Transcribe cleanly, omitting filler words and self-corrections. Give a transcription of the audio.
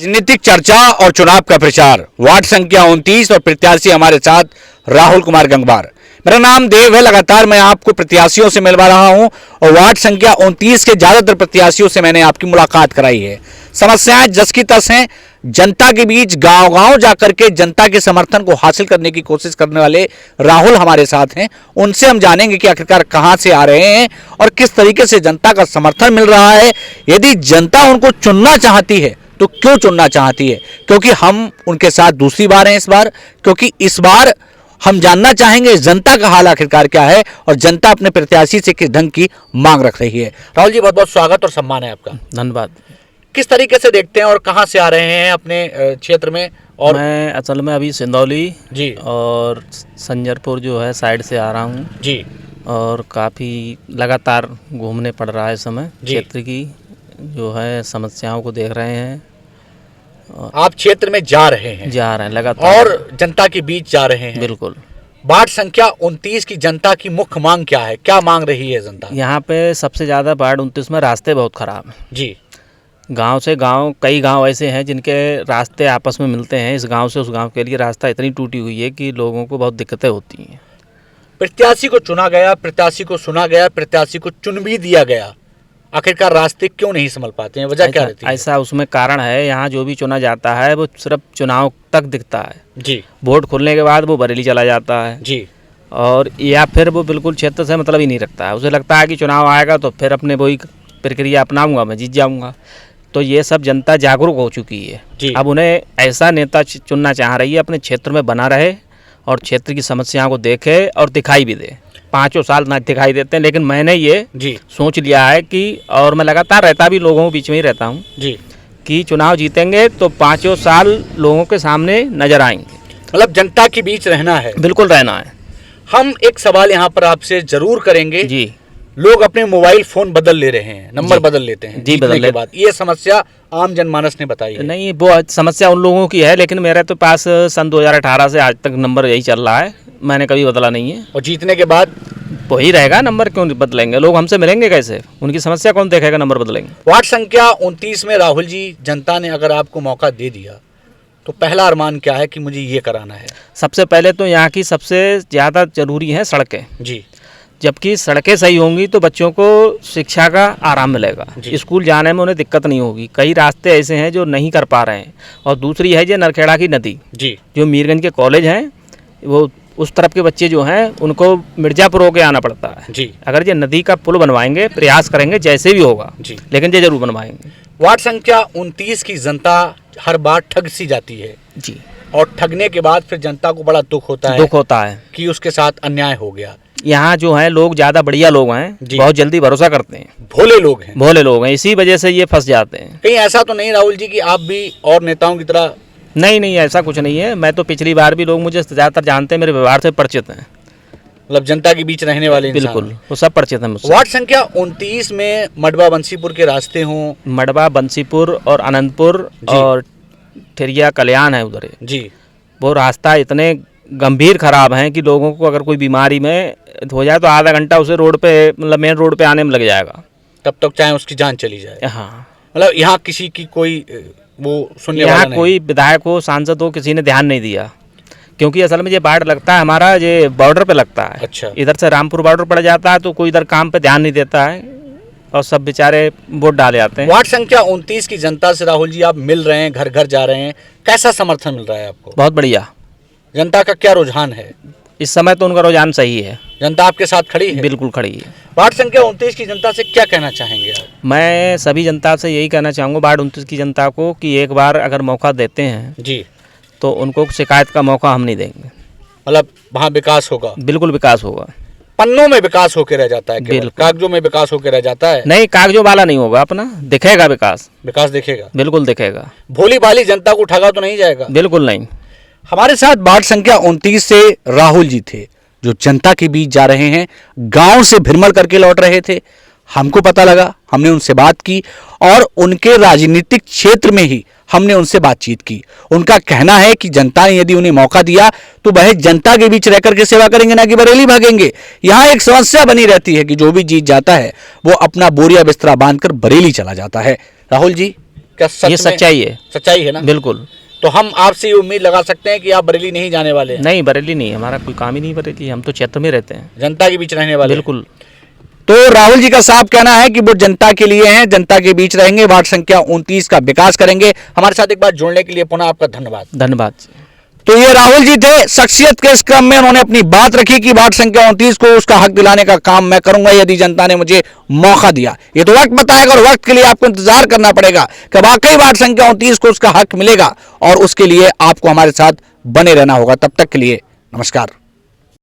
राजनीतिक चर्चा और चुनाव का प्रचार। वार्ड संख्या 29 और प्रत्याशी हमारे साथ राहुल कुमार गंगवार। मेरा नाम देव है। लगातार मैं आपको प्रत्याशियों से मिलवा रहा हूं और वार्ड संख्या 29 के ज्यादातर प्रत्याशियों से मैंने आपकी मुलाकात कराई है। समस्याएं जस की तस हैं। जनता के बीच गांव-गांव जाकर के जनता के समर्थन को हासिल करने की कोशिश करने वाले राहुल हमारे साथ हैं। उनसे हम जानेंगे कि आखिरकार कहां से आ रहे हैं और किस तरीके से जनता का समर्थन मिल रहा है। यदि जनता उनको चुनना चाहती है तो क्यों चुनना चाहती है, क्योंकि हम उनके साथ दूसरी बार हैं इस बार, क्योंकि इस बार हम जानना चाहेंगे जनता का हाल आखिरकार क्या है और जनता अपने प्रत्याशी से किस ढंग की मांग रख रही है। राहुल जी, बहुत बहुत स्वागत और सम्मान है आपका। धन्यवाद। किस तरीके से देखते हैं और कहां से आ रहे हैं अपने क्षेत्र में? और मैं असल में अभी सिंदौली जी और संजरपुर जो है साइड से आ रहा हूँ जी और काफ़ी लगातार घूमने पड़ रहा है इस समय। जी। क्षेत्र की जो है समस्याओं को देख रहे हैं। आप क्षेत्र में जा रहे हैं लगातार और जनता के बीच जा रहे हैं। बिल्कुल। वार्ड संख्या 29 की जनता की मुख्य मांग क्या है, क्या मांग रही है जनता? यहाँ पे सबसे ज़्यादा वार्ड 29 में रास्ते बहुत ख़राब हैं। जी। गांव से गांव, कई गांव ऐसे हैं जिनके रास्ते आपस में मिलते हैं। इस गांव से उस गांव के लिए रास्ता इतनी टूटी हुई है कि लोगों को बहुत दिक्कतें होती हैं। प्रत्याशी को चुना गया, प्रत्याशी को सुना गया, प्रत्याशी को चुन भी दिया गया, आखिरकार रास्ते क्यों नहीं संभल पाते हैं? वजह क्या रहती है? ऐसा उसमें कारण है, यहाँ जो भी चुना जाता है वो सिर्फ चुनाव तक दिखता है जी। वोट खुलने के बाद वो बरेली चला जाता है जी। और या फिर वो बिल्कुल क्षेत्र से मतलब ही नहीं रखता है। उसे लगता है कि चुनाव आएगा तो फिर अपने वही प्रक्रिया अपनाऊंगा, मैं जीत जाऊंगा। तो ये सब जनता जागरूक हो चुकी है जी। अब उन्हें ऐसा नेता चुनना चाह रही है अपने क्षेत्र में बना रहे और क्षेत्र की समस्याओं को देखे और दिखाई भी दे। 5 साल ना दिखाई देते हैं, लेकिन मैंने ये जी सोच लिया है कि, और मैं लगातार रहता भी लोगों के बीच में ही रहता हूँ जी, कि चुनाव जीतेंगे तो 5 साल लोगों के सामने नजर आएंगे। मतलब जनता के बीच रहना है। बिल्कुल रहना है। हम एक सवाल यहाँ पर आपसे जरूर करेंगे जी। लोग अपने मोबाइल फोन बदल ले रहे हैं, नंबर बदल लेते हैं जी, जीतने बदल के ले। बाद। ये समस्या आम जनमानस ने बताई है। नहीं, वो समस्या उन लोगों की है, लेकिन मेरे तो पास सन 2018 से आज तक नंबर यही चल रहा है, मैंने कभी बदला नहीं है। और जीतने के बाद वही रहेगा, नंबर क्यों बदलेंगे? लोग हमसे मिलेंगे कैसे? उनकी समस्या कौन देखेगा? नंबर बदलेंगे। वार्ड संख्या 29 में राहुल जी, जनता ने अगर आपको मौका दे दिया तो पहला अरमान क्या है कि मुझे ये कराना है? सबसे पहले तो यहाँ की सबसे ज़्यादा जरूरी है सड़कें। जी। जबकि सड़कें सही होंगी तो बच्चों को शिक्षा का आराम मिलेगा, स्कूल जाने में उन्हें दिक्कत नहीं होगी। कई रास्ते ऐसे हैं जो नहीं कर पा रहे हैं। और दूसरी है जो नरखेड़ा की नदी, जी, जो मीरगंज के कॉलेज हैं, वो उस तरफ के बच्चे जो हैं उनको मिर्ज़ापुर होके आना पड़ता है। जी। अगर ये नदी का पुल बनवाएंगे, प्रयास करेंगे जैसे भी होगा जी, लेकिन ये जरूर बनवाएंगे। वार्ड संख्या 29 की जनता हर बार ठग सी जाती है जी। और ठगने के बाद फिर जनता को बड़ा दुख होता है कि उसके साथ अन्याय हो गया। यहाँ जो है लोग ज़्यादा बढ़िया लोग हैं, बहुत जल्दी भरोसा करते हैं, भोले लोग हैं, इसी वजह से ये फंस जाते हैं। कहीं ऐसा तो नहीं राहुल जी कि आप भी और नेताओं की तरह? नहीं, ऐसा कुछ नहीं है। मैं तो पिछली बार भी, लोग मुझे ज़्यादातर जानते हैं, मेरे व्यवहार से परिचित हैं। मतलब जनता के बीच रहने वाले इंसान। बिल्कुल, वो सब परिचित हैं मुझसे। वार्ड संख्या 29 में मडवा बंसीपुर के रास्ते हों, मडवा बंसीपुर और आनंदपुर और ठेरिया कल्याण है उधर जी, वो रास्ता इतने गंभीर खराब हैं कि लोगों को अगर कोई बीमारी में हो जाए तो आधा घंटा उसे रोड पे, मतलब मेन रोड पे आने में लग जाएगा, तब तक चाहे उसकी जान चली जाए। हाँ, मतलब यहाँ किसी की कोई वो सुनने वाला नहीं? कोई विधायक हो, सांसद हो, किसी ने ध्यान नहीं दिया। क्योंकि असल में ये बाढ़ लगता है हमारा, ये बॉर्डर पे लगता है। अच्छा। इधर से रामपुर बॉर्डर पड़ जाता है तो कोई इधर काम पे ध्यान नहीं देता है और सब बेचारे वोट डाले जाते हैं। वार्ड संख्या 29 की जनता से राहुल जी आप मिल रहे हैं, घर घर जा रहे हैं, कैसा समर्थन मिल रहा है आपको? बहुत बढ़िया। जनता का क्या रुझान है इस समय? तो उनका रुझान सही है, जनता आपके साथ खड़ी है? बिल्कुल खड़ी है। वार्ड संख्या 29 की जनता से क्या कहना चाहेंगे आप? मैं सभी जनता से यही कहना चाहूँगा, वार्ड 29 की जनता को, कि एक बार अगर मौका देते हैं जी तो उनको शिकायत का मौका हम नहीं देंगे। मतलब वहाँ विकास होगा? बिल्कुल विकास होगा। पन्नों में विकास होकर रह जाता है, केवल कागजों में विकास होकर रह जाता है? नहीं, कागजों वाला नहीं होगा, अपना दिखेगा विकास दिखेगा, बिल्कुल दिखेगा। भोली भाली जनता को ठगा तो नहीं जाएगा? बिल्कुल नहीं। हमारे साथ वार्ड संख्या 29 से राहुल जी थे, जो जनता के बीच जा रहे हैं, गांव से भिरमल करके लौट रहे थे। हमको पता लगा, हमने उनसे बात की और उनके राजनीतिक क्षेत्र में ही हमने उनसे बातचीत की। उनका कहना है कि जनता ने यदि उन्हें मौका दिया तो वह जनता के बीच रहकर के सेवा करेंगे, ना कि बरेली भागेंगे। यहाँ एक समस्या बनी रहती है कि जो भी जीत जाता है वो अपना बोरिया बिस्तरा बांधकर बरेली चला जाता है। राहुल जी, क्या सच ये में सच्चाई है, सच्चाई है ना? बिल्कुल। तो हम आपसे ये उम्मीद लगा सकते हैं कि आप बरेली नहीं जाने वाले हैं? नहीं, बरेली नहीं, हमारा कोई काम ही नहीं बरेली, हम तो क्षेत्र में रहते हैं, जनता के बीच रहने वाले हैं। बिल्कुल। तो राहुल जी का साफ कहना है कि वो जनता के लिए हैं, जनता के बीच रहेंगे, वार्ड संख्या 29 का विकास करेंगे। हमारे साथ एक बार जुड़ने के लिए पुनः आपका धन्यवाद। धन्यवाद। तो ये राहुल जी थे, शख्सियत के इस क्रम में उन्होंने अपनी बात रखी कि वार्ड संख्या 29 को उसका हक दिलाने का काम मैं करूंगा यदि जनता ने मुझे मौका दिया। ये तो वक्त बताएगा और वक्त के लिए आपको इंतजार करना पड़ेगा कि वाकई वार्ड संख्या 29 को उसका हक मिलेगा, और उसके लिए आपको हमारे साथ बने रहना होगा। तब तक के लिए नमस्कार।